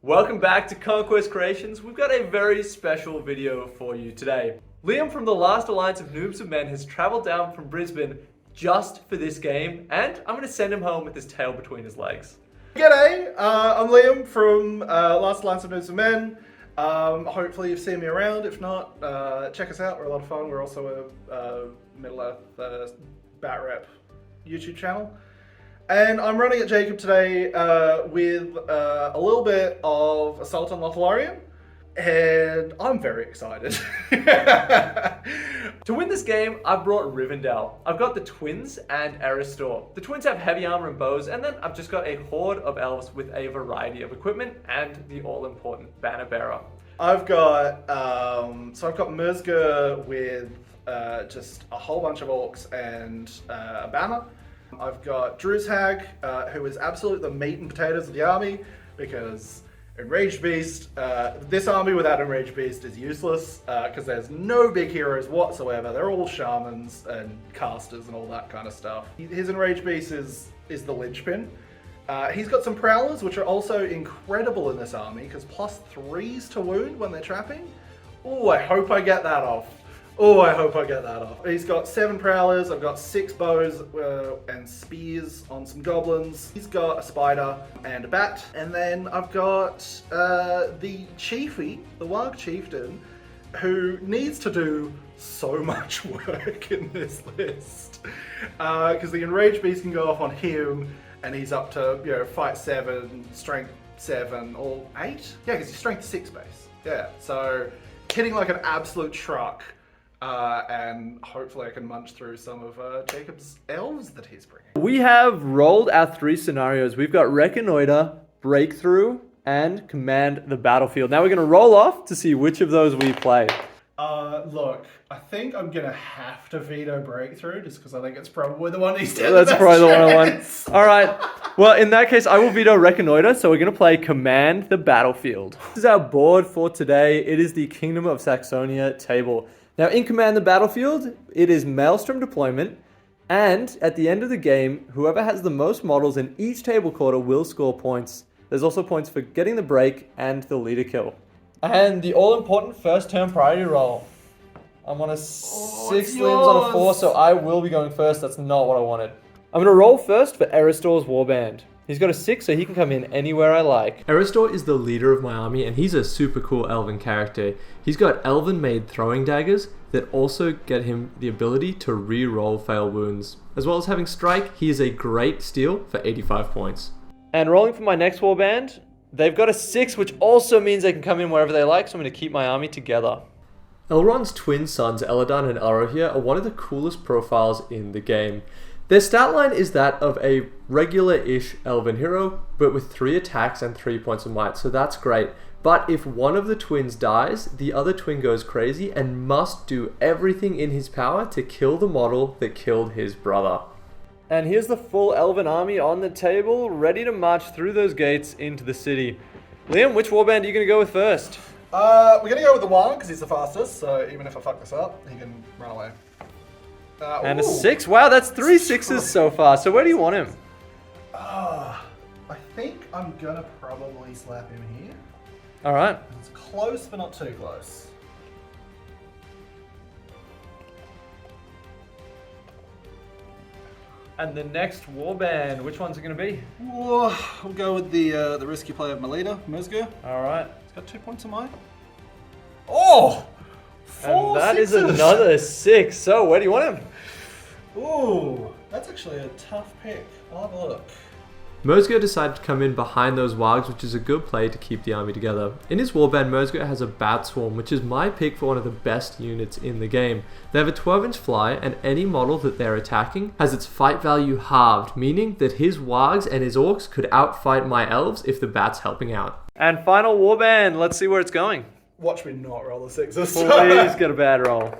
Welcome back to Conquest Creations. We've got a very special video for you today. Liam from the last Alliance of Noobs of Men has travelled down from Brisbane just for this game, and I'm going to send him home with his tail between his legs. G'day, I'm Liam from last Alliance of Noobs of Men. Hopefully you've seen me around. If not, check us out. We're a lot of fun. We're also a Middle-earth bat rep YouTube channel. And I'm running at Jacob today with a little bit of Assault on Lothlorien, and I'm very excited. To win this game, I've brought Rivendell. I've got the twins and Aristor. The twins have heavy armor and bows, and then I've just got a horde of elves with a variety of equipment and the all-important banner bearer. I've got Merzger with just a whole bunch of orcs and a banner. I've got Drew's Hag, who is absolutely the meat and potatoes of the army, because Enraged Beast, this army without Enraged Beast is useless, because there's no big heroes whatsoever. They're all shamans and casters and all that kind of stuff. His Enraged Beast is the linchpin. He's got some Prowlers, which are also incredible in this army, because +3s to wound when they're trapping. Oh, I hope I get that off. He's got 7 Prowlers, I've got 6 bows and spears on some goblins. He's got a spider and a bat. And then I've got the Chiefy, the Warg Chieftain, who needs to do so much work in this list. Because the Enraged Beast can go off on him, and he's up to, fight 7, strength 7, or 8? Yeah, because he's strength 6 base. Yeah, so hitting like an absolute truck. And hopefully I can munch through some of Jacob's elves that he's bringing. We have rolled our 3 scenarios. We've got Reconnoiter, Breakthrough, and Command the Battlefield. Now we're going to roll off to see which of those we play. Look, I think I'm going to have to veto Breakthrough, just because I think it's probably the one he's doing. That's probably the one I want. All right. Well, in that case, I will veto Reconnoiter, so we're going to play Command the Battlefield. This is our board for today. It is the Kingdom of Saxonia table. Now, in Command the Battlefield, it is Maelstrom deployment, and at the end of the game, whoever has the most models in each table quarter will score points. There's also points for getting the break and the leader kill. And the all-important first turn priority roll. I'm on a 6 limbs on a 4, so I will be going first. That's not what I wanted. I'm going to roll first for Aristor's Warband. He's got a 6, so he can come in anywhere I like. Aristor is the leader of my army, and he's a super cool elven character. He's got elven-made throwing daggers that also get him the ability to re-roll fail wounds. As well as having strike, he is a great steal for 85 points. And rolling for my next warband, they've got a 6, which also means they can come in wherever they like, so I'm going to keep my army together. Elrond's twin sons, Elladan and Arohir, are one of the coolest profiles in the game. Their stat line is that of a regular-ish elven hero, but with 3 attacks and 3 points of might, so that's great. But if one of the twins dies, the other twin goes crazy and must do everything in his power to kill the model that killed his brother. And here's the full elven army on the table, ready to march through those gates into the city. Liam, which warband are you going to go with first? We're going to go with the one, because he's the fastest, so even if I fuck this up, he can run away. And a 6. Wow, that's 3 6s so far. So where do you want him? I think I'm going to probably slap him here. All right. It's close, but not too close. And the next warband, which one's it going to be? We'll go with the risky play of my leader, Merzger. All right. He's got 2 points of mine. Oh! 4 And that is sixes. another 6. So where do you want him? Ooh, that's actually a tough pick. I'll have a look. Merzger decided to come in behind those wargs, which is a good play to keep the army together. In his warband, Merzger has a Bat Swarm, which is my pick for one of the best units in the game. They have a 12-inch fly, and any model that they're attacking has its fight value halved, meaning that his wargs and his orcs could outfight my elves if the bat's helping out. And final warband, let's see where it's going. Watch me not roll the 6s. Please get a bad roll.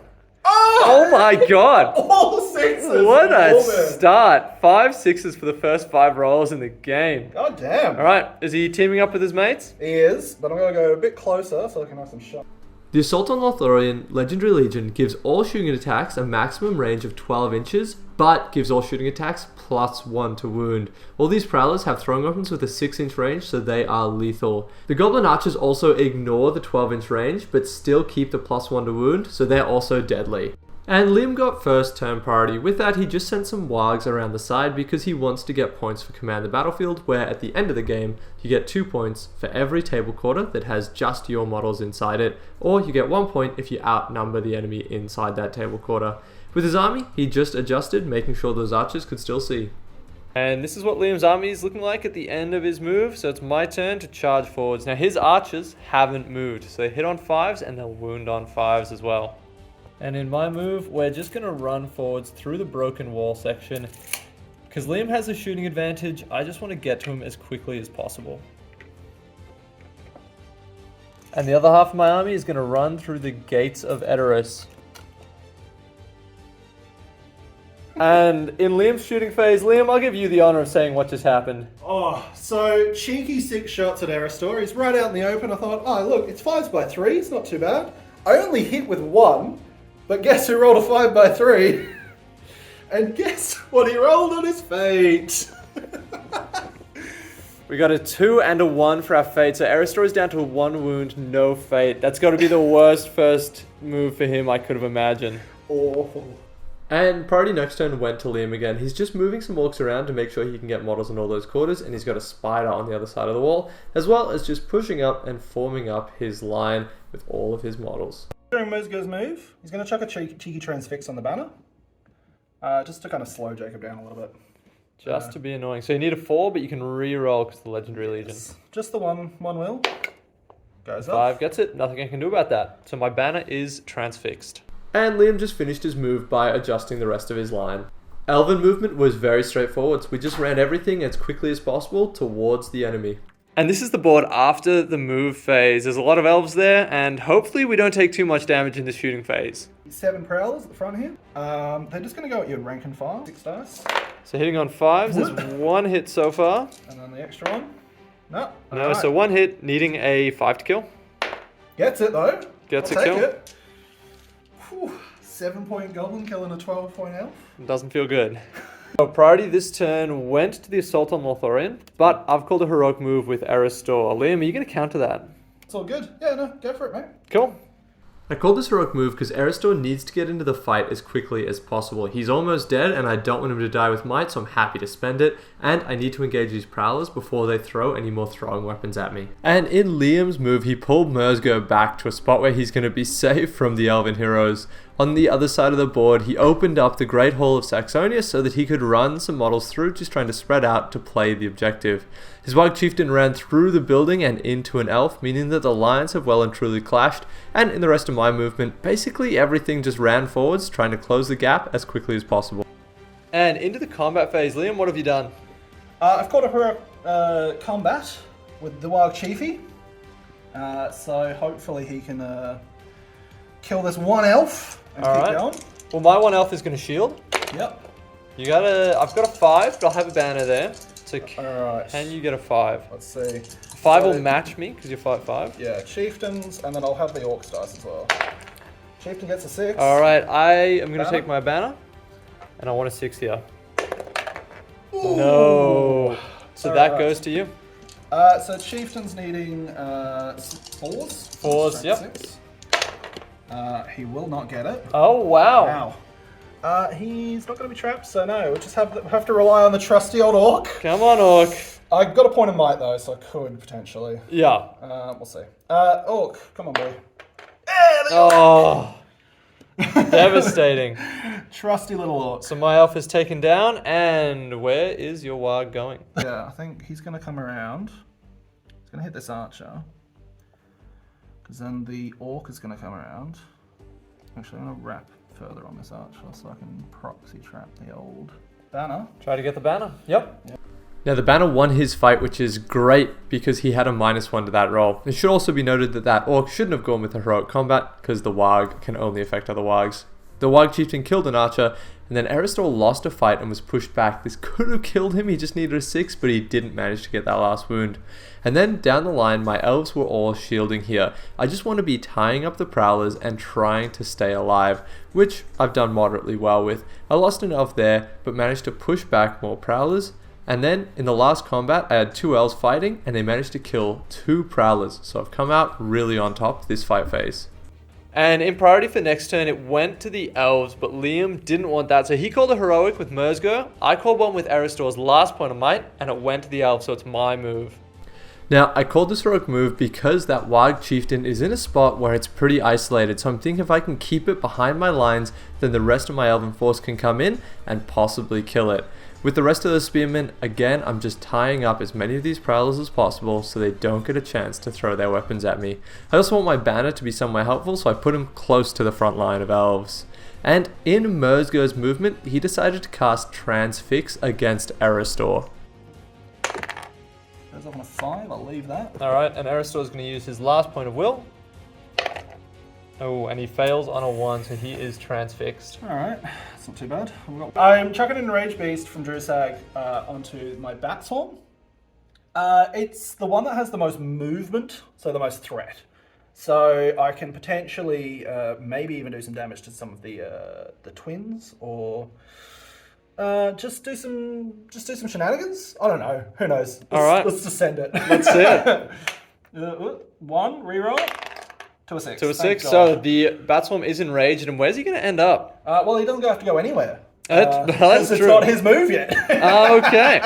Oh my god! All 6s! What a start! 5 6s for the first 5 rolls in the game. God damn. Alright, is he teaming up with his mates? He is, but I'm going to go a bit closer so I can have some shots. The Assault on Lothlorien Legendary Legion gives all shooting attacks a maximum range of 12 inches, but gives all shooting attacks +1 to wound. All these prowlers have throwing weapons with a 6-inch range, so they are lethal. The Goblin Archers also ignore the 12-inch range, but still keep the +1 to wound, so they're also deadly. And Liam got first turn priority. With that, he just sent some wargs around the side because he wants to get points for Command the Battlefield, where at the end of the game, you get 2 points for every table quarter that has just your models inside it, or you get 1 point if you outnumber the enemy inside that table quarter. With his army, he just adjusted, making sure those archers could still see. And this is what Liam's army is looking like at the end of his move, so it's my turn to charge forwards. Now his archers haven't moved, so they hit on 5s and they'll wound on 5s as well. And in my move, we're just going to run forwards through the broken wall section. Because Liam has a shooting advantage, I just want to get to him as quickly as possible. And the other half of my army is going to run through the gates of Edoras. And in Liam's shooting phase, Liam, I'll give you the honor of saying what just happened. Oh, so cheeky 6 shots at Aristor. He's right out in the open. I thought, oh, look, it's 5s by 3. It's not too bad. I only hit with 1. But guess who rolled a 5 by 3? And guess what he rolled on his fate? We got a 2 and a 1 for our fate. So Aristor is down to a 1 wound, no fate. That's got to be the worst first move for him I could have imagined. Awful. And priority next turn went to Liam again. He's just moving some orcs around to make sure he can get models in all those quarters, and he's got a spider on the other side of the wall, as well as just pushing up and forming up his line with all of his models. During Mozgo's move, he's going to chuck a cheeky transfix on the banner, just to kind of slow Jacob down a little bit. Just to be annoying. So you need a 4, but you can re-roll because the Legendary Legion. Just the one will. Goes up. 5 gets it. Nothing I can do about that. So my banner is transfixed. And Liam just finished his move by adjusting the rest of his line. Elven movement was very straightforward. We just ran everything as quickly as possible towards the enemy. And this is the board after the move phase. There's a lot of elves there, and hopefully we don't take too much damage in the shooting phase. 7 prowlers at the front here. They're just going to go at your rank and file. 6 dice. So hitting on 5s, there's 1 hit so far. And then the extra one. No. No, right. so 1 hit, needing a 5 to kill. Gets it though. Gets I'll a take kill. It. Whew. 7-point goblin killing a 12-point elf. Doesn't feel good. So priority this turn went to the Assault on Lothlorien, but I've called a heroic move with Aristor. Liam, are you going to counter that? It's all good. Yeah, no, go for it, mate. Cool. I called this heroic move because Aristor needs to get into the fight as quickly as possible. He's almost dead and I don't want him to die with might, so I'm happy to spend it. And I need to engage these prowlers before they throw any more throwing weapons at me. And in Liam's move, he pulled Merzgo back to a spot where he's going to be safe from the elven heroes. On the other side of the board, he opened up the Great Hall of Saxonia so that he could run some models through, just trying to spread out to play the objective. His Warg Chieftain ran through the building and into an elf, meaning that the lines have well and truly clashed, and in the rest of my movement, basically everything just ran forwards, trying to close the gap as quickly as possible. And into the combat phase, Liam, what have you done? I've called a heroic combat with the Warg Chiefy, so hopefully he can kill this one elf. All right. Going. Well, my 1 elf is going to shield. Yep. I've got a 5, but I'll have a banner there. So Alright. can you get a 5? Let's see. 5 will match me because you fight 5. Yeah, chieftains, and then I'll have the orcs dice as well. Chieftain gets a 6. Alright, I am going to take my banner, and I want a 6 here. Ooh. No. So that Alright. goes to you. So chieftain's needing 4s. 4s, yep. 6. He will not get it. Oh, wow. He's not going to be trapped, so no. We'll just have to rely on the trusty old orc. Come on, Orc. I got a point of might though, so I could potentially. Yeah. We'll see. Orc, come on, boy. Oh. Devastating. Trusty little orc. So my elf is taken down, and where is your warg going? Yeah, I think he's going to come around. He's going to hit this archer. Because then the orc is going to come around. Actually, I'm going to wrap further on this archer so I can proxy trap the old banner. Try to get the banner. Yep. Now the banner won his fight, which is great because he had a -1 to that roll. It should also be noted that that orc shouldn't have gone with the heroic combat because the warg can only affect other wargs. The Warg Chieftain killed an archer, and then Aristor lost a fight and was pushed back. This could have killed him, he just needed a 6, but he didn't manage to get that last wound. And then down the line, my elves were all shielding here. I just want to be tying up the prowlers and trying to stay alive, which I've done moderately well with. I lost an elf there, but managed to push back more prowlers. And then in the last combat, I had 2 elves fighting, and they managed to kill 2 prowlers. So I've come out really on top this fight phase. And in priority for next turn, it went to the elves, but Liam didn't want that. So he called a heroic with Merzger. I called one with Aristor's last point of might, and it went to the elves, so it's my move. Now, I called this heroic move because that Warg Chieftain is in a spot where it's pretty isolated. So I'm thinking if I can keep it behind my lines, then the rest of my elven force can come in and possibly kill it. With the rest of the spearmen, again, I'm just tying up as many of these prowlers as possible so they don't get a chance to throw their weapons at me. I also want my banner to be somewhere helpful, so I put him close to the front line of elves. And in Merzger's movement, he decided to cast Transfix against Aristor. Goes off on a 5, I'll leave that. Alright, and Aristor's going to use his last point of will. Oh, and he fails on a 1, so he is transfixed. Alright, that's not too bad. I'm chucking in Rage Beast from Drusag onto my Bat Swarm. It's the one that has the most movement, so the most threat. So I can potentially maybe even do some damage to some of the twins, or just do some shenanigans. I don't know. Who knows? Let's just send it. Let's see it. 1 reroll. To a 6. To a 6. So the Bat Swarm is enraged, and where's he going to end up? Well, he doesn't have to go anywhere. That's Because it's true. not his move yet. Okay.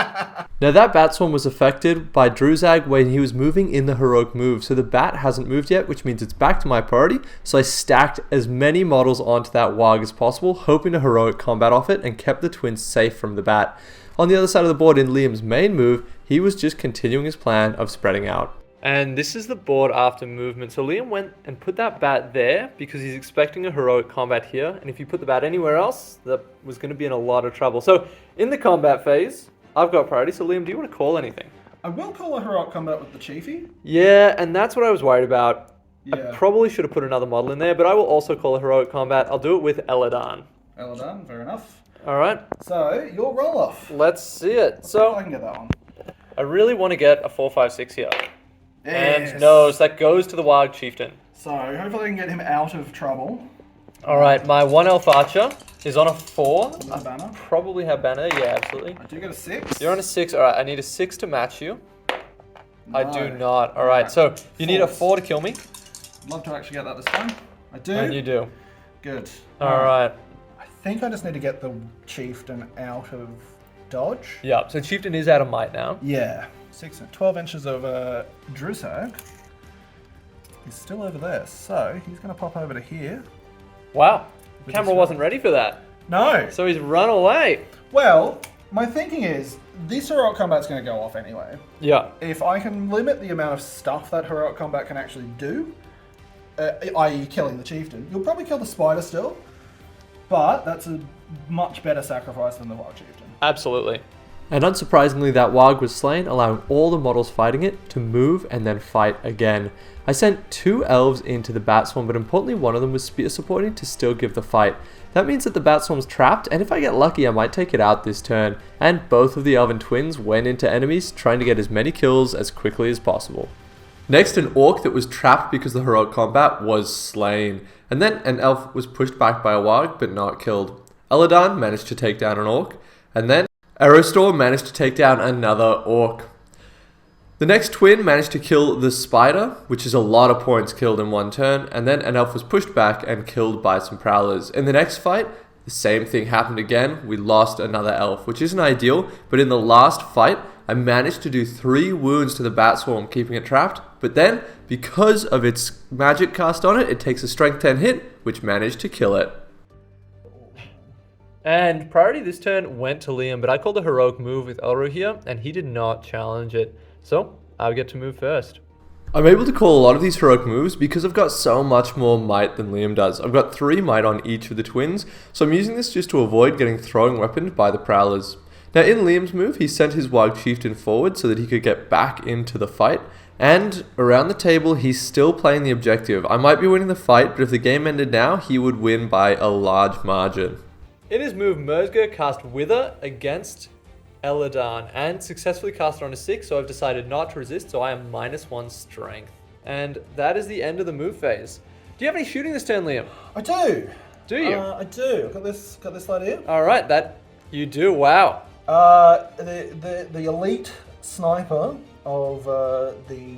Now that Bat Swarm was affected by Druzag when he was moving in the heroic move. So the bat hasn't moved yet, which means it's back to my priority. So I stacked as many models onto that Warg as possible, hoping to heroic combat off it, and kept the twins safe from the bat. On the other side of the board in Liam's main move, he was just continuing his plan of spreading out. And this is the board after movement. So Liam went and put that bat there because he's expecting a heroic combat here. And if you put the bat anywhere else, that was going to be in a lot of trouble. So in the combat phase, I've got priority. So Liam, do you want to call anything? I will call a heroic combat with the Chiefy. Yeah, and that's what I was worried about. Yeah. I probably should have put another model in there, but I will also call a heroic combat. I'll do it with Eladan. Eladan, fair enough. All right. So, your roll-off. Let's see it. If So I can get that one. I really want to get a 4-5-6 here. Yes. And no, so that goes to the Warg Chieftain. So, hopefully I can get him out of trouble. All right, my 1 elf archer is on a 4. With the banner. Probably have banner, yeah, absolutely. I do get a 6. You're on a 6. All right, I need a 6 to match you. No. I do not. All right, so you need a 4 to kill me. I'd love to actually get that this time. I do. And you do. Good. All right. I think I just need to get the Chieftain out of dodge. Yeah, so Chieftain is out of might now. Yeah. 12 inches of Drusag. He's still over there, so he's going to pop over to here. Wow, With camera this wasn't ready for that. No. So he's run away. Well, my thinking is this heroic combat's going to go off anyway. Yeah. If I can limit the amount of stuff that heroic combat can actually do, i.e. killing the Chieftain, you'll probably kill the spider still, but that's a much better sacrifice than the Wild Chieftain. Absolutely. And unsurprisingly, that Warg was slain, allowing all the models fighting it to move and then fight again. I sent 2 elves into the Bat Swarm, but importantly one of them was spear supporting to still give the fight. That means that the Bat Swarm's trapped, and if I get lucky I might take it out this turn. And both of the elven twins went into enemies, trying to get as many kills as quickly as possible. Next, an orc that was trapped because the heroic combat was slain. And then an elf was pushed back by a Warg, but not killed. Eladan managed to take down an orc, and then Aristor managed to take down another orc. The next twin managed to kill the spider, which is a lot of points killed in one turn, and then an elf was pushed back and killed by some prowlers. In the next fight, the same thing happened again. We lost another elf, which isn't ideal, but in the last fight, I managed to do 3 wounds to the Bat Swarm, keeping it trapped, but then, because of its magic cast on it, it takes a strength 10 hit, which managed to kill it. And priority this turn went to Liam, but I called a heroic move with Elro here, and he did not challenge it. So, I'll get to move first. I'm able to call a lot of these heroic moves because I've got so much more might than Liam does. I've got 3 might on each of the twins, so I'm using this just to avoid getting throwing weaponed by the prowlers. Now in Liam's move, he sent his Warg Chieftain forward so that he could get back into the fight, And around the table, he's still playing the objective. I might be winning the fight, but if the game ended now, he would win by a large margin. In his move, Merzger cast Wither against Eladan and successfully cast it on a 6, so I've decided not to resist, so I am -1 strength. And that is the end of the move phase. Do you have any shooting this turn, Liam? I do. Do you? I do. Got this slide here. All right, that you do. Wow. The elite sniper of the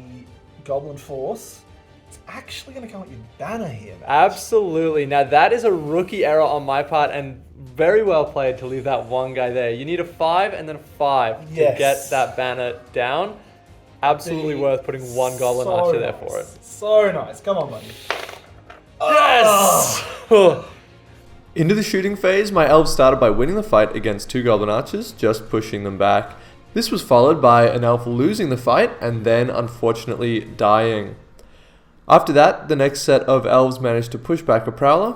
Goblin Force is actually going to come at your banner here, man. Absolutely. Now that is a rookie error on my part, and very well played to leave that one guy there. You need a 5 and then a 5 to get that banner down. Absolutely worth putting one Goblin Archer there for it. So nice. Come on, buddy. Yes! Into the shooting phase, my elves started by winning the fight against 2 Goblin Archers, just pushing them back. This was followed by an elf losing the fight and then unfortunately dying. After that, the next set of elves managed to push back a Prowler,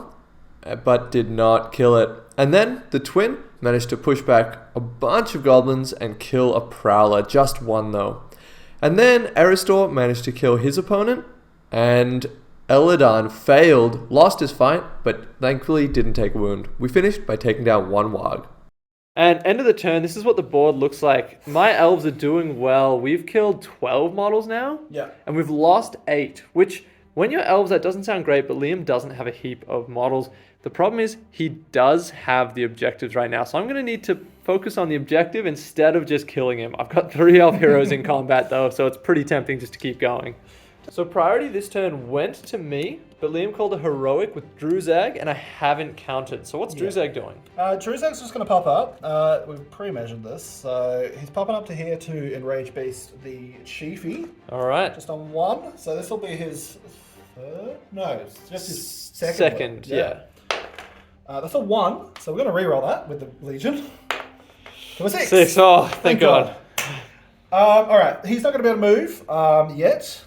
but did not kill it. And then the twin managed to push back a bunch of goblins and kill a Prowler, just one though. And then Eristor managed to kill his opponent, and Eladan failed, lost his fight, but thankfully didn't take a wound. We finished by taking down 1 Warg. And end of the turn, this is what the board looks like. My elves are doing well. We've killed 12 models now. Yeah. And we've lost 8, which when you're elves, that doesn't sound great, but Liam doesn't have a heap of models. The problem is he does have the objectives right now. So I'm going to need to focus on the objective instead of just killing him. I've got 3 elf heroes in combat though, so it's pretty tempting just to keep going. So priority this turn went to me, but Liam called a heroic with Druzag, and I haven't counted. So what's Druzag doing? Druzag's just going to pop up. We've pre-measured this, so he's popping up to here to Enrage Beast the Chiefy. All right. Just on 1. So this will be his third? No, it's just his second. Second, yeah. That's a 1, so we're going to reroll that with the Legion. To a 6. 6, oh, thank God. Alright, he's not going to be able to move yet.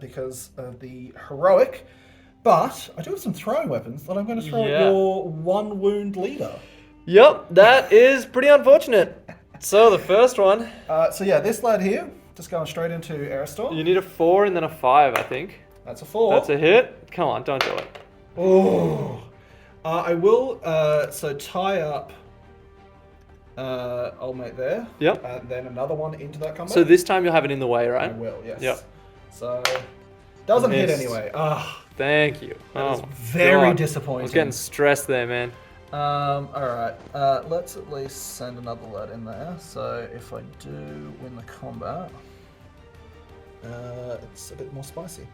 Because of the heroic, but I do have some throwing weapons that I'm going to throw at your 1 wound leader. Yep, that is pretty unfortunate. So the first one. This lad here, just going straight into Eristor. You need a 4 and then a 5, I think. That's a 4. That's a hit. Come on, don't do it. Oh, I will. So tie up. Old mate there. Yep. And then another one into that combat. So this time you'll have it in the way, right? I will. Yes. Yep. So doesn't hit Missed. anyway. Thank you. That is my very God. disappointing. I was getting stressed there, man. Alright, let's at least send another lad in there, so if I do win the combat, it's a bit more spicy.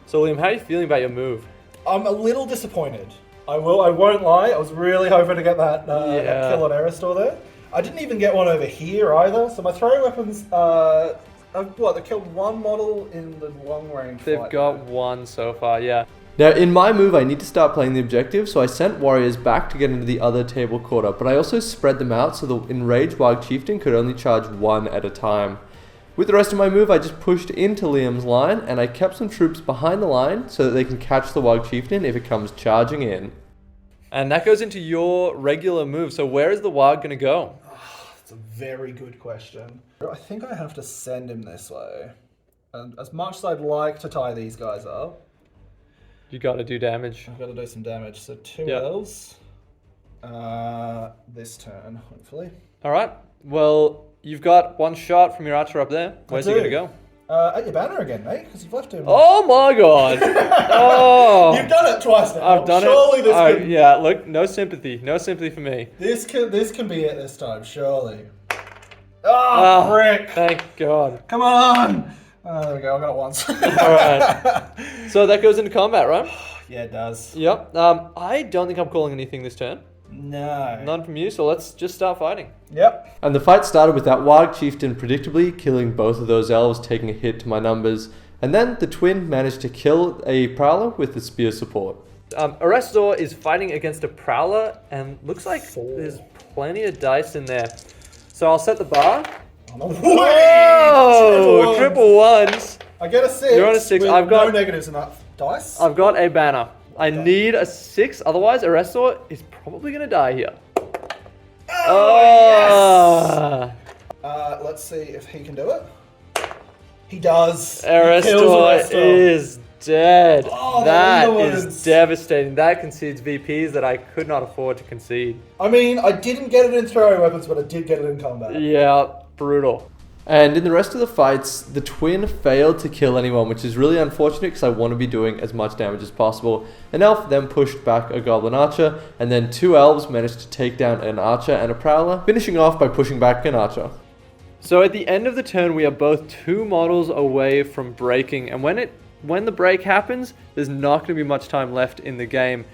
So Liam, how are you feeling about your move? I'm a little disappointed. I won't lie, I was really hoping to get that kill on Eristor there. I didn't even get one over here either, so my throwing weapons, they killed 1 model in the long range They've fight got there. 1 so far, yeah. Now, in my move, I need to start playing the objective, so I sent warriors back to get into the other table quarter, but I also spread them out so the enraged Warg Chieftain could only charge 1 at a time. With the rest of my move, I just pushed into Liam's line, and I kept some troops behind the line so that they can catch the Warg Chieftain if it comes charging in. And that goes into your regular move, so where is the Warg going to go? That's a very good question. I think I have to send him this way. And as much as I'd like to tie these guys up, You got to do damage. I've got to do some damage. So 2 elves this turn, hopefully. All right. Well, you've got 1 shot from your archer up there. Where's he going to go? At your banner again, mate, because you've left him. Oh my God! Oh, You've done it twice now. I've done surely it. This can, yeah, look, no sympathy for me. This can be it this time, surely. Oh, frick! Thank God. Come on! There we go. I got it once. All right. So that goes into combat, right? Yeah, it does. Yep. I don't think I'm calling anything this turn. No. None from you. So let's just start fighting. Yep. And the fight started with that Warg Chieftain predictably killing both of those elves, taking a hit to my numbers. And then the twin managed to kill a Prowler with the spear support. Eristor is fighting against a Prowler, and looks like 4. there's plenty of dice in there. So I'll set the bar. Whoa! Triple ones. I get a 6. You're on a 6. With I've got no negatives in that dice. I've got a banner. I need a 6, otherwise Eristor is probably going to die here. Oh, yes! Let's see if he can do it. He does. Aristor is dead. Oh, that the is ones. devastating. That concedes VPs that I could not afford to concede. I mean, I didn't get it in throwing weapons, but I did get it in combat. Yeah, brutal. And in the rest of the fights, the twin failed to kill anyone, which is really unfortunate because I want to be doing as much damage as possible. An elf then pushed back a goblin archer, and then 2 elves managed to take down an archer and a prowler, finishing off by pushing back an archer. So at the end of the turn, we are both 2 models away from breaking, and when the break happens, there's not going to be much time left in the game.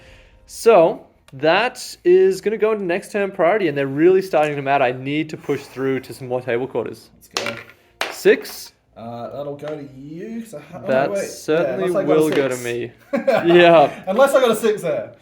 So that is going to go into next turn priority, and they're really starting to matter. I need to push through to some more table quarters. Let's go. 6. That'll go to you. That certainly will go to me. Yeah. Unless I got a 6 there.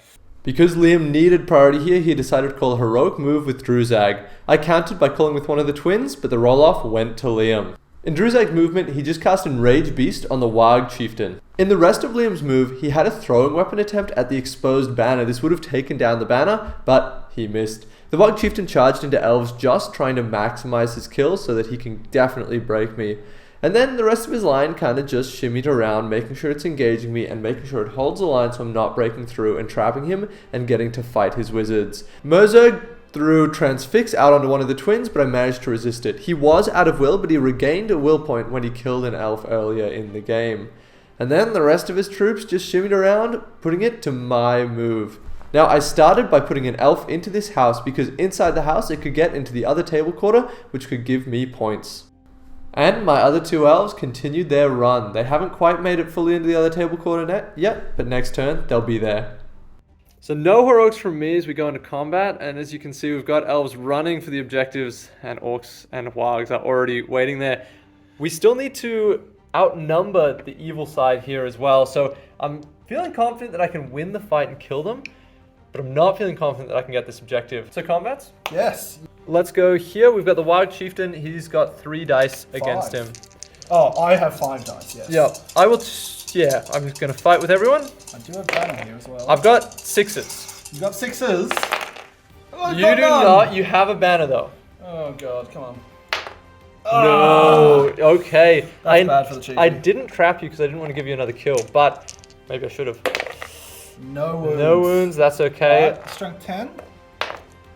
Because Liam needed priority here, he decided to call a heroic move with Druzag. I countered by calling with one of the twins, but the roll-off went to Liam. In Druzag's movement, he just cast Enraged Beast on the Warg Chieftain. In the rest of Liam's move, he had a throwing weapon attempt at the exposed banner. This would have taken down the banner, but he missed. The Warg Chieftain charged into Elves, just trying to maximize his kills so that he can definitely break me. And then the rest of his line kind of just shimmied around, making sure it's engaging me and making sure it holds the line so I'm not breaking through and trapping him and getting to fight his wizards. Merzog threw Transfix out onto one of the twins, but I managed to resist it. He was out of will, but he regained a will point when he killed an elf earlier in the game. And then the rest of his troops just shimmied around, putting it to my move. Now, I started by putting an elf into this house because inside the house it could get into the other table quarter, which could give me points. And my other 2 elves continued their run. They haven't quite made it fully into the other table quarter yet, but next turn they'll be there. So no heroics from me as we go into combat, and as you can see, we've got elves running for the objectives, and orcs and wargs are already waiting there. We still need to outnumber the evil side here as well, so I'm feeling confident that I can win the fight and kill them, but I'm not feeling confident that I can get this objective. So combats? Yes. Let's go here. We've got the Warg Chieftain. He's got 3 dice against him. Oh, I have 5 dice, yes. Yep. I will... yeah, I'm just going to fight with everyone. I do have banner here as well. I've got 6s. You got 6s? Oh, You do not. You have a banner, though. Oh, God. Come on. No. Okay. That's bad for the chieftain. I didn't trap you because I didn't want to give you another kill, but maybe I should have. No wounds. No wounds. That's okay. Right, strength 10.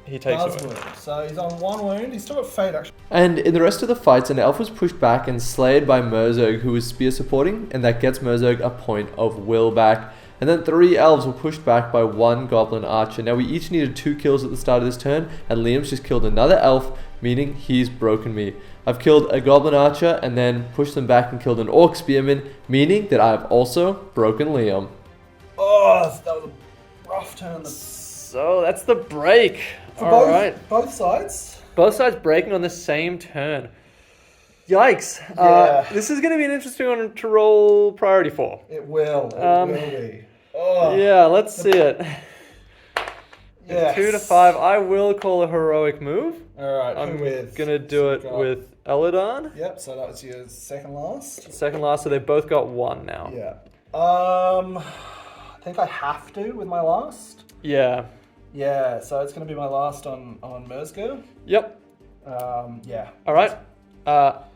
He takes Does a wound. wound. So he's on 1 wound. He's still got fade, actually. And in the rest of the fights, an elf was pushed back and slayed by Merzog, who was spear supporting, and that gets Merzog a point of will back. And then 3 elves were pushed back by 1 goblin archer. Now we each needed 2 kills at the start of this turn, and Liam's just killed another elf, meaning he's broken me. I've killed a goblin archer and then pushed them back and killed an orc spearman, meaning that I've also broken Liam. Oh, that was a rough turn. So that's the break. All right. Both sides? Both sides breaking on the same turn. Yikes. Yeah. This is going to be an interesting one to roll priority for. It will. It will be. Oh. Yeah, let's see it. Yes. 2 to 5. I will call a heroic move. All right. I'm going to do it with Eladon. Yep, so that was your second last. Second last, so they both got 1 now. Yeah. I think I have to with my last. Yeah. Yeah, so it's going to be my last on Merzger. Yep. Yeah. All right.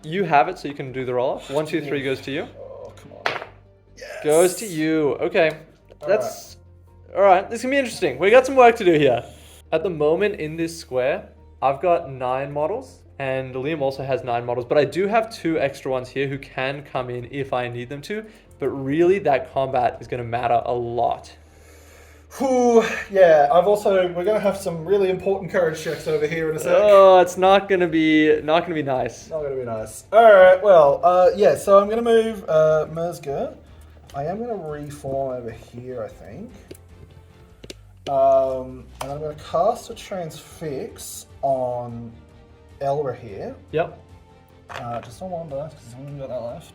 You have it, so you can do the roll-off. 1, 2, 3 goes to you. Oh, come on. Yes. Goes to you. Okay. All right. This is going to be interesting. We got some work to do here. At the moment in this square, I've got 9 models, and Liam also has 9 models, but I do have 2 extra ones here who can come in if I need them to, but really that combat is going to matter a lot. Whew, yeah, we're going to have some really important courage checks over here in a sec. Oh, it's not going to be nice. Not going to be nice. All right, well, yeah, so I'm going to move Merzger. I am going to reform over here, I think. And I'm going to cast a Transfix on Elra here. Yep. Just on 1 dice, because I've only got that left.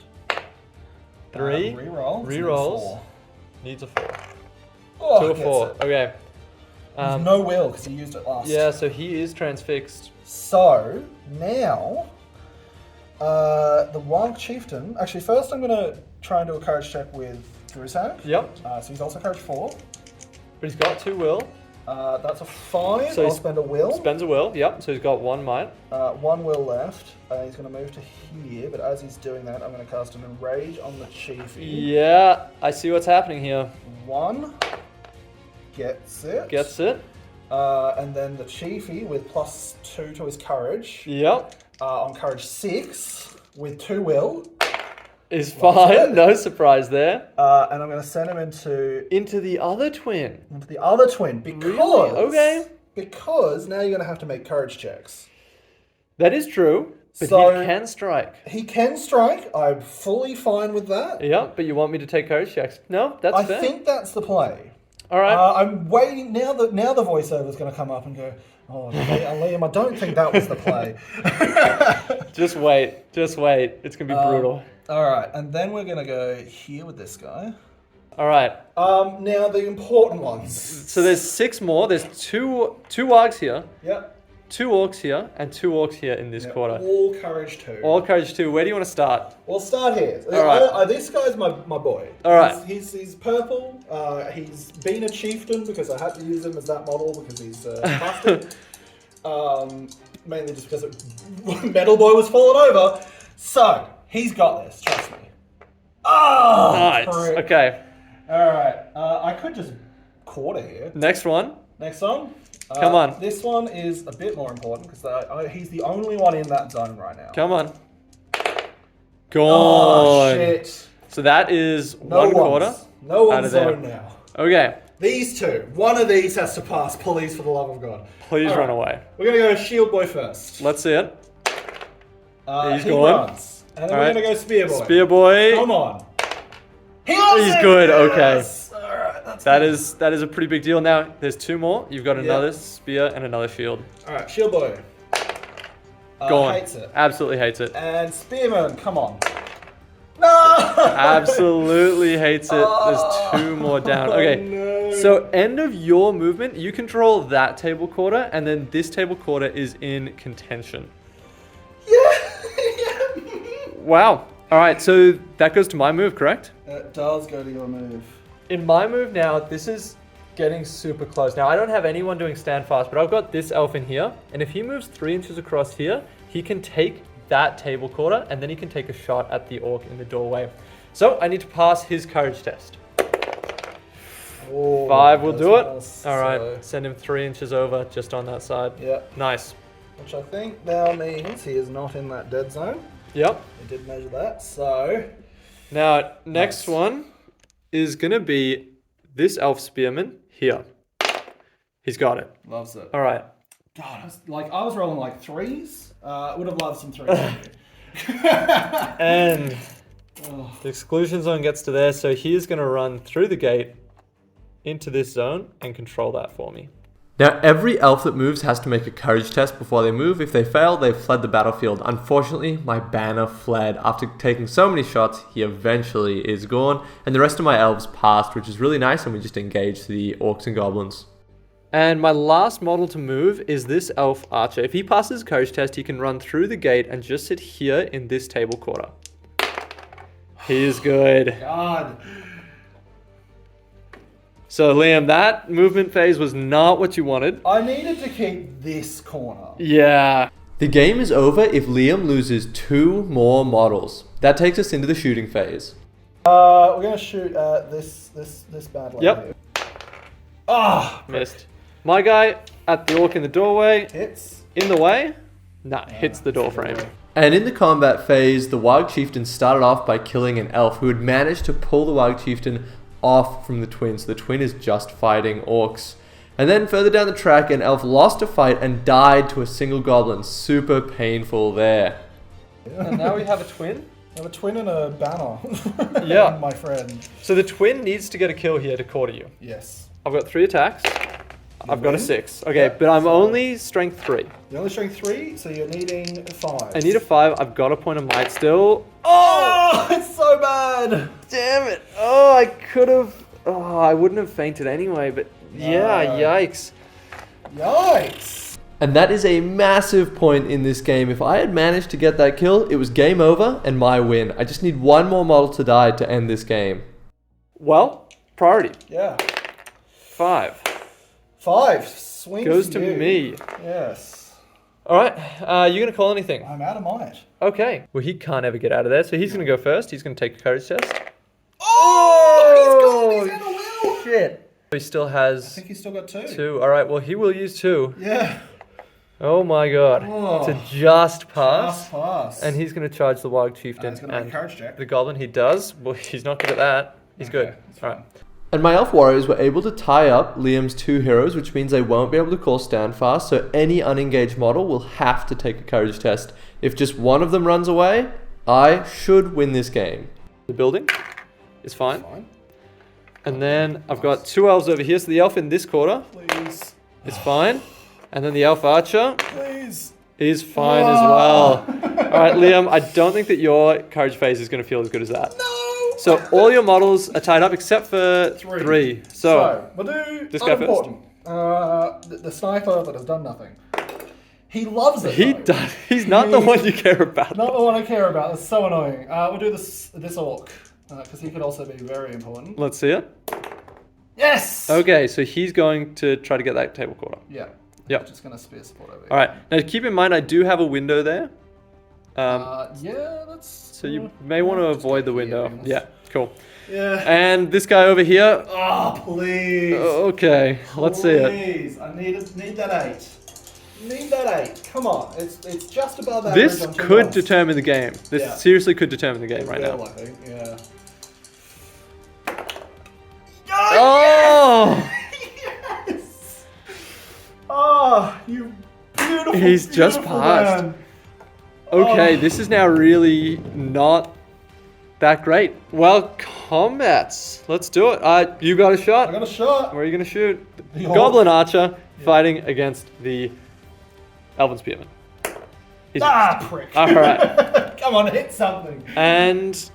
3. Reroll. Rerolls. Needs a 4. Oh, 2 or 4. Okay. There's no will, because he used it last. Yeah, so he is transfixed. So, now, the Warg Chieftain... Actually, first I'm going to try and do a courage check with Druzhag. Yep. So he's also courage 4. But he's got 2 will. That's a 5. So I'll spend a will. Spends a will, yep. So he's got 1 might. 1 will left. He's going to move to here, but as he's doing that, I'm going to cast an Enrage on the Chiefy. Yeah, I see what's happening here. 1 gets it. Gets it. And then the Chiefy with +2 to his Courage. Yep. On Courage 6 with 2 will. Is fine, no surprise there. And I'm going to send him into the other twin. Into the other twin because Really? Okay. Because now you're going to have to make courage checks. That is true, but So- he can strike. He can strike. I'm fully fine with that. Yeah, but you want me to take courage checks? No, that's I fair. think that's the play. All right. I'm waiting now. The voiceover is going to come up and go, "Oh, Liam, I don't think that was the play." Just wait. It's gonna be brutal. All right, and then we're going to go here with this guy. All right. Now the important ones. So there's 6 more. There's two wargs here, Yep. 2 orcs here, and 2 orcs here in this quarter. All courage 2. All courage 2. Where do you want to start? We'll start here. All right. This guy's my boy. All right. He's purple. He's been a chieftain because I had to use him as that model because he's busted. Mainly just because Metal Boy was falling over. So he's got this. Trust me. Oh, Nice. prick. Okay. All right. I could just quarter here. Next one. Next one. Come on. This one is a bit more important because he's the only one in that zone right now. Come on. Gone. Oh, shit. So that is No 1 quarter. one's. No out one's of there. zone now. Okay. These 2. One of these has to pass, please, for the love of God. Please All run right. away. We're going to go Shield Boy first. Let's see it. He's he going. runs. And then All we're right. going to go Spear Boy. Spear boy. Come on. He's good, okay. All right, that's That good. is a pretty big deal. Now there's 2 more. You've got another spear and another shield. All right, Shield Boy. Gone. Hates it. Absolutely hates it. And Spearman, come on. No! Absolutely hates it. There's 2 more down. Okay. No. So end of your movement, you control that table quarter, and then this table quarter is in contention. Yeah. Wow. All right. So that goes to my move, correct? It does go to your move. In my move now, this is getting super close. Now I don't have anyone doing stand fast, but I've got this elf in here, and if he moves 3 inches across here, he can take that table quarter, and then he can take a shot at the orc in the doorway. So I need to pass his courage test. Oh, 5 will do it. that's All right, so- send him 3 inches over, just on that side. Yeah. Nice. Which I think now means he is not in that dead zone. Yep. We did measure that, so... Now, next Nice. one is gonna be this elf spearman here. He's got it. Loves it. All right. God, I was rolling like 3s. Would have loved some 3s. And Oh. the exclusion zone gets to there, so he is gonna run through the gate into this zone and control that for me. Now, every elf that moves has to make a courage test before they move. If they fail, they've fled the battlefield. Unfortunately, my banner fled. After taking so many shots, he eventually is gone, and the rest of my elves passed, which is really nice, and we just engaged the Orcs and Goblins. And my last model to move is this elf archer. If he passes his courage test, he can run through the gate and just sit here in this table quarter. He is good. God. So Liam, that movement phase was not what you wanted. I needed to keep this corner. Yeah. The game is over if Liam loses 2 more models. That takes us into the shooting phase. We're gonna shoot this bad lady. Yep. Ah, Missed. My guy at the orc in the doorway. hits. In the way? Nah, hits the door frame. And in the combat phase, the Warg Chieftain started off by killing an elf who had managed to pull the Warg Chieftain off from the twin. So the twin is just fighting orcs. And then further down the track, an elf lost a fight and died to a single goblin. Super painful there. And now we have a twin. I have a twin and a banner. Yeah. My friend. So the twin needs to get a kill here to quarter you. Yes. I've got 3 attacks. I've got a win? 6. Okay, Yeah, but I'm so- only strength 3. You're only showing 3, so you're needing 5. I need a 5. I've got a point of might still. Oh, it's so bad. Damn it. Oh, I could have. Oh, I wouldn't have fainted anyway, but yeah, No. yikes. Yikes. And that is a massive point in this game. If I had managed to get that kill, it was game over and my win. I just need 1 more model to die to end this game. Well, priority. Yeah. 5. 5. Swing Goes for to you. me. Yes. All right. You gonna call anything? I'm out of might. Okay. Well, he can't ever get out of there, so he's gonna go first. He's gonna take a courage test. Oh! He's got a will. Shit. He still has. I think he's still got 2. 2. All right. Well, he will use 2. Yeah. Oh my god. Oh. To just pass. Just pass. And he's going to charge the Wild Chieftain. He's going to make a courage check. The Goblin, he does. Well, he's not good at that. He's good. All right. And my Elf Warriors were able to tie up Liam's 2 heroes, which means they won't be able to call stand fast, so any unengaged model will have to take a courage test. If just one of them runs away, I should win this game. The building is fine. And then I've got 2 elves over here, so the elf in this quarter is fine. And then the elf archer is fine as well. All right, Liam, I don't think that your courage phase is going to feel as good as that. No! So all your models are tied up except for 3. So we'll do this guy first. The sniper that has done nothing. He loves it. He does. He's not the one you care about. Not the one I care about. It's so annoying. We'll do this orc because he could also be very important. Let's see it. Yes. Okay, so he's going to try to get that table quarter. Yeah. Yep. I'm just gonna spear support over here. All right. Now keep in mind, I do have a window there. Yeah, that's. So you may want to avoid the window. Yeah. Cool. Yeah. And this guy over here. Oh, please. Okay. Let's see it. Please. I need that 8. Need that 8. Come on. It's just above that. This could determine the game. This seriously could determine the game right now. I think. Yeah. Oh! Yes! Oh, you beautiful. He's just passed. Man. Okay, this is now really not that great. Well, combats. Let's do it. You got a shot? I got a shot. Where are you going to shoot? The Goblin Archer fighting against the Elven Spearman. Prick. All right. Come on, hit something. And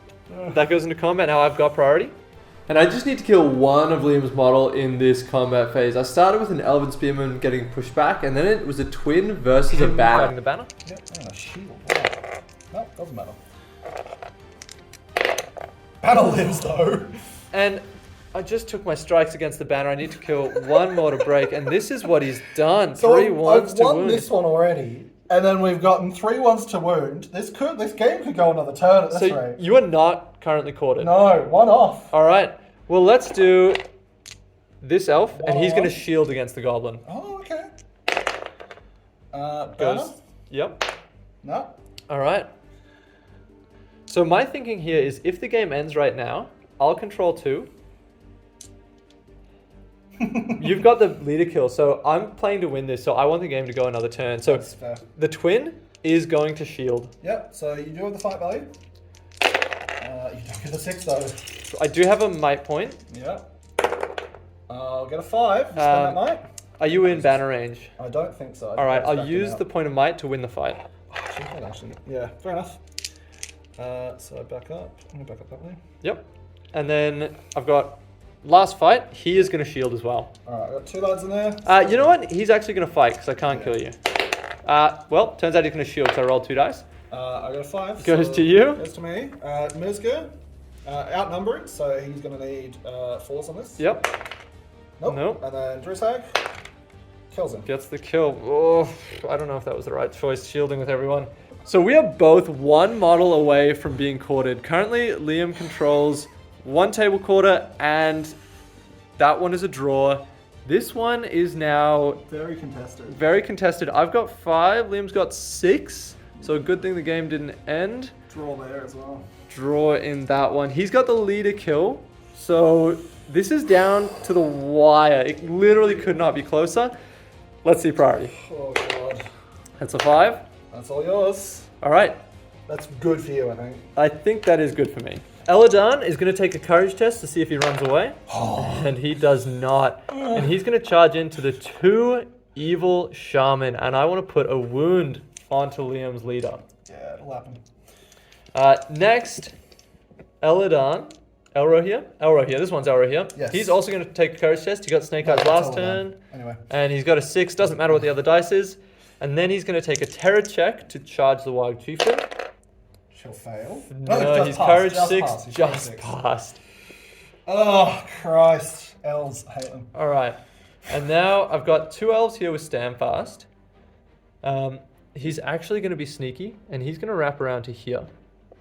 that goes into combat. Now I've got priority. And I just need to kill one of Liam's model in this combat phase. I started with an Elven Spearman getting pushed back, and then it was a twin versus a banner. Fighting the banner? Yep, and a shield. Wow. No, doesn't matter. Banner lives though. And I just took my strikes against the banner. I need to kill one more to break, and this is what he's done. So 3 ones I've to won wound. this one already, and then we've gotten 3 ones to wound. This game could go another turn at this rate. You are not currently corded. No, 1 off. All right. Well, let's do this elf, and he's going to shield against the goblin. Oh, okay. Banner? Goes. Yep. No. All right. So my thinking here is, if the game ends right now, I'll control 2. You've got the leader kill, so I'm playing to win this, so I want the game to go another turn. So That's fair. the twin is going to shield. Yep, so you do have the fight value. You don't get a 6 though. I do have a might point. Yep. I'll get a 5. Spend that might. Are you in banner range? I don't think so. All right, I'll use the point of might to win the fight. Actually, yeah, fair enough. So I back up. I'm gonna back up that way. Yep. And then I've got last fight. He is going to shield as well. All right, I've got 2 lads in there. You know what? He's actually going to fight because I can't kill you. Well, turns out he's going to shield, so I rolled 2 dice. I got a 5. Goes to you. Goes to me. Mizga, outnumbered, so he's going to need 4s on this. Yep. Nope. And then Drusag kills him. Gets the kill. Oh, I don't know if that was the right choice, shielding with everyone. So we are both 1 model away from being quartered. Currently, Liam controls 1 table quarter, and that one is a draw. This one is now very contested. Very contested. I've got 5. Liam's got 6. So a good thing the game didn't end. Draw there as well. Draw in that one. He's got the leader kill. So this is down to the wire. It literally could not be closer. Let's see priority. Oh god. That's a 5. That's all yours. All right. That's good for you, I think. I think that is good for me. Eladan is going to take a courage test to see if he runs away. And he does not. And he's going to charge into the 2 evil shaman. And I want to put a wound onto Liam's leader. Yeah, it'll happen. Next, Eladan. Elrohir. This one's Elrohir. Yes. He's also going to take a courage test. He got Snake Eyes last turn. Anyway. And he's got a 6. Doesn't matter what the other dice is. And then he's going to take a terror check to charge the Wild Chieftain. She'll fail. No, his courage 6 just passed. Oh, Christ. Elves, I hate them. All right. And now I've got 2 elves here with Standfast. He's actually going to be sneaky, and he's going to wrap around to here,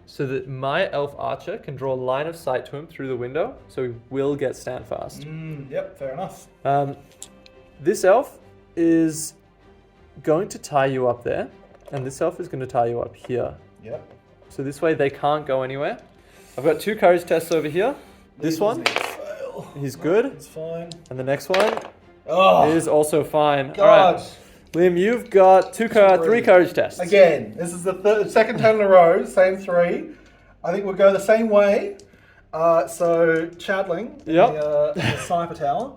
so that my elf archer can draw line of sight to him through the window, so he will get Standfast. Yep, fair enough. This elf is going to tie you up there, and this elf is going to tie you up here. Yep. So this way they can't go anywhere. I've got 2 courage tests over here. This one, he's good. It's fine. And the next one Oh, is also fine. God. All right. Liam, you've got 3 courage tests. Again, this is the second turn in a row, same 3. I think we'll go the same way. So, Chadling, the sniper tower.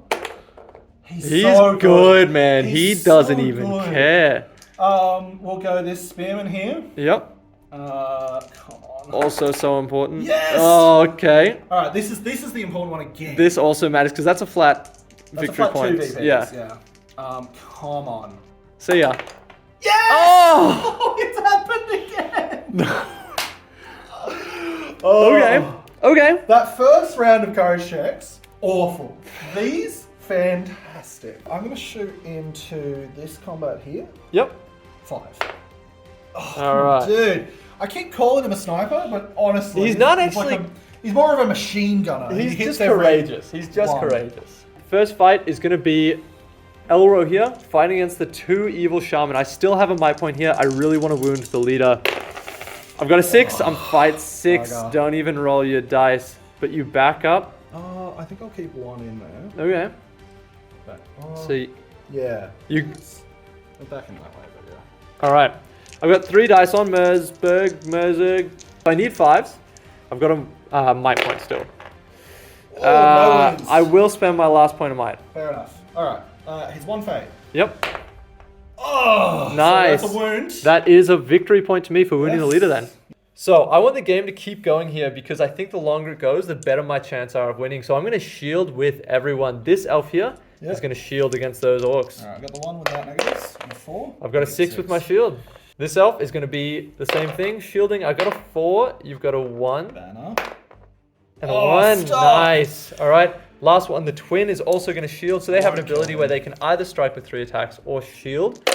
He's so good, man. He doesn't even care. We'll go this spearman here. Yep. Come on. Also so important. Yes! Oh, okay. All right, this is the important one again. This also matters because that's a flat victory point. Yeah. Come on. See ya. Yes! Oh! It's happened again. Okay. That first round of courage checks, awful. These, fantastic. I'm going to shoot into this combat here. Yep. 5. Oh, All right. Dude, I keep calling him a sniper, but honestly, He's not actually. He's more of a machine gunner. He's He hits just courageous. He's just one. courageous. First fight is going to be Elro here, fighting against the 2 evil shaman. I still have a might point here. I really want to wound the leader. I've got a 6. I'm fight 6. God. Don't even roll your dice. But you back up. I think I'll keep 1 in there. Okay. But, So yeah. you. I'm back in that way, but yeah. All right. I've got 3 dice on Merzig. I need 5s. I've got a might point still. No wounds. I will spend my last point of might. Fair enough. All right. He's 1 fade. Yep. Oh, Nice. So that's a wound. That is a victory point to me for wounding the leader then. So I want the game to keep going here because I think the longer it goes, the better my chance are of winning. So I'm going to shield with everyone. This elf here is going to shield against those orcs. All right, I've got the 1 without negatives and a 4. I've got a 6 with my shield. This elf is going to be the same thing, shielding. I've got a 4. You've got a 1. Banner. And a 1. Stop. Nice. All right. Last one. The twin is also going to shield. So they have an ability where they can either strike with 3 attacks or shield.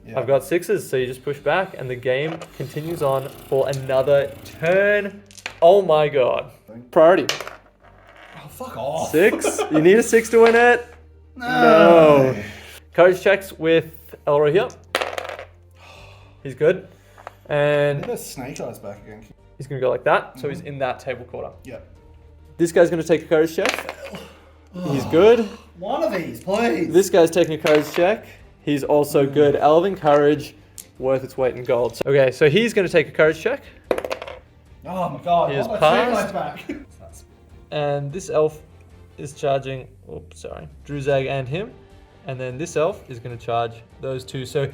Yeah. I've got 6s, so you just push back, and the game continues on for another turn. Oh my god. Priority. Oh, fuck off. 6. You need a 6 to win it. No. Courage checks with Elro here. He's good. And There's snake eyes back again. he's going to go like that, so he's in that table quarter. Yep. This guy's going to take a courage check. He's good. 1 of these, please. This guy's taking a courage check. He's also good. Elven courage, worth its weight in gold. Okay, so he's going to take a courage check. Oh my god. He is my passed. snake eyes back. And this elf is charging, Druzag and him. And then this elf is going to charge those 2. So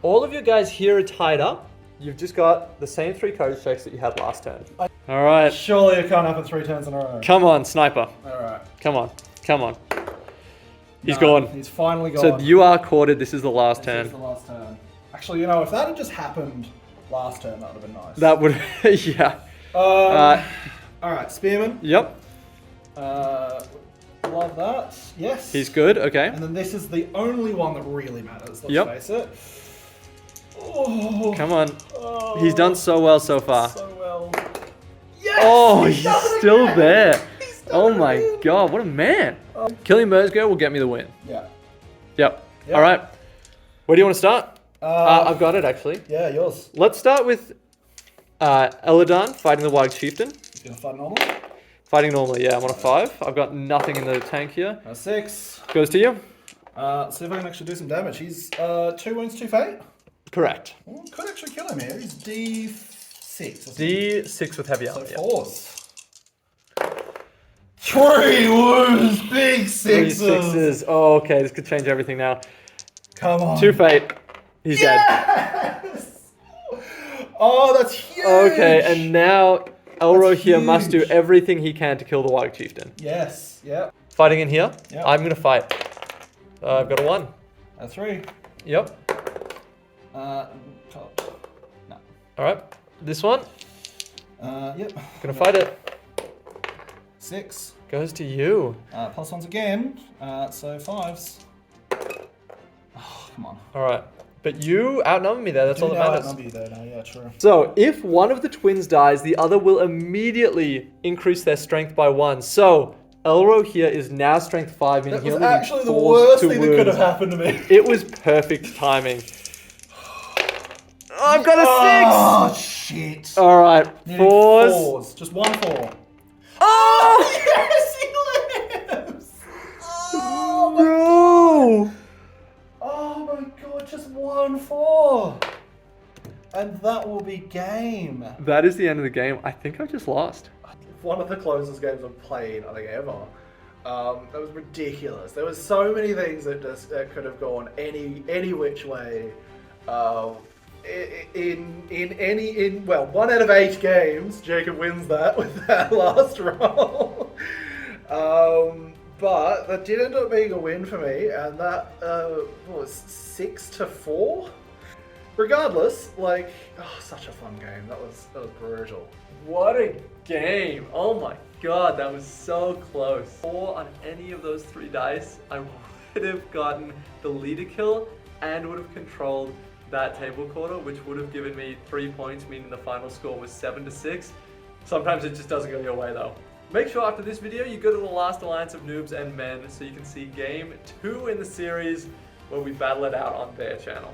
all of your guys here are tied up. You've just got the same 3 courage checks that you had last turn. All right. Surely it can't happen 3 turns in a row. Come on, sniper. Alright. Come on. Come on. He's No, gone. He's finally gone. So you are quartered. This is the last This turn. is the last turn. Actually, you know, if that had just happened last turn, that would have been nice. That would, yeah. Alright, Spearman. Yep. Love that. Yes. He's good. Okay. And then this is the only one that really matters, let's Yep. face it. Oh, Come on. He's done so well so far. so well. Yes! Oh, He's he's done it still again! there. He's done Oh it my again! god, what a man. Killing Merzger will get me the win. Yeah. Yep. Yep. All right. Where do you want to start? I've got it actually. Yeah, yours. Let's start with Eladan fighting the Wild Chieftain. He's gonna fight normal. Fighting normally, yeah, I'm on a 5. I've got nothing in the tank here. A 6. Goes to you. See if I can actually do some damage. He's 2 wounds, 2 fate. Correct. Oh, could actually kill him here. He's D6. D6 with heavy So armor. Yeah. 4s. 3 wounds, big 3 6s. 6s. Oh, okay, this could change everything now. Come on. 2 fate. He's dead. Yes! Oh, that's huge. Okay, and now Elro That's here must do huge. everything he can to kill the Wild Chieftain. Yes. Yep. Fighting in here. Yep. I'm gonna fight. I've got a 1. A 3. Yep. No. All right. This one. Yep. Gonna fight it. 6. Goes to you. Plus 1s again. So 5s. Oh, come on. All right. But you outnumber me there. That's all that matters. Outnumber you there now. Yeah, true. So if one of the twins dies, the other will immediately increase their strength by 1. So Elro here is now strength 5. That he was only actually the falls worst to thing that could have wounds. happened to me. It was perfect timing. I've got a 6! Oh, shit. All right, Nearly 4s. 4s. Just 1 4. Oh! Yes, he lives! Oh, No! oh my god, just 1 4. And that will be game. That is the end of the game. I think I just lost. One of the closest games I've played, I think, ever. That was ridiculous. There was so many things that just could have gone any which way. In 1 out of 8 games, Jacob wins that with that last roll. But that did end up being a win for me, and that was 6-4. Regardless, like, such a fun game. That was brutal. What a game. Oh my god, that was so close. 4 on any of those 3 dice, I would have gotten the leader kill and would have controlled that table quarter, which would have given me 3 points, meaning the final score was 7-6. Sometimes it just doesn't go your way though. Make sure after this video you go to the last Alliance of Noobs and Men so you can see game 2 in the series where we battle it out on their channel.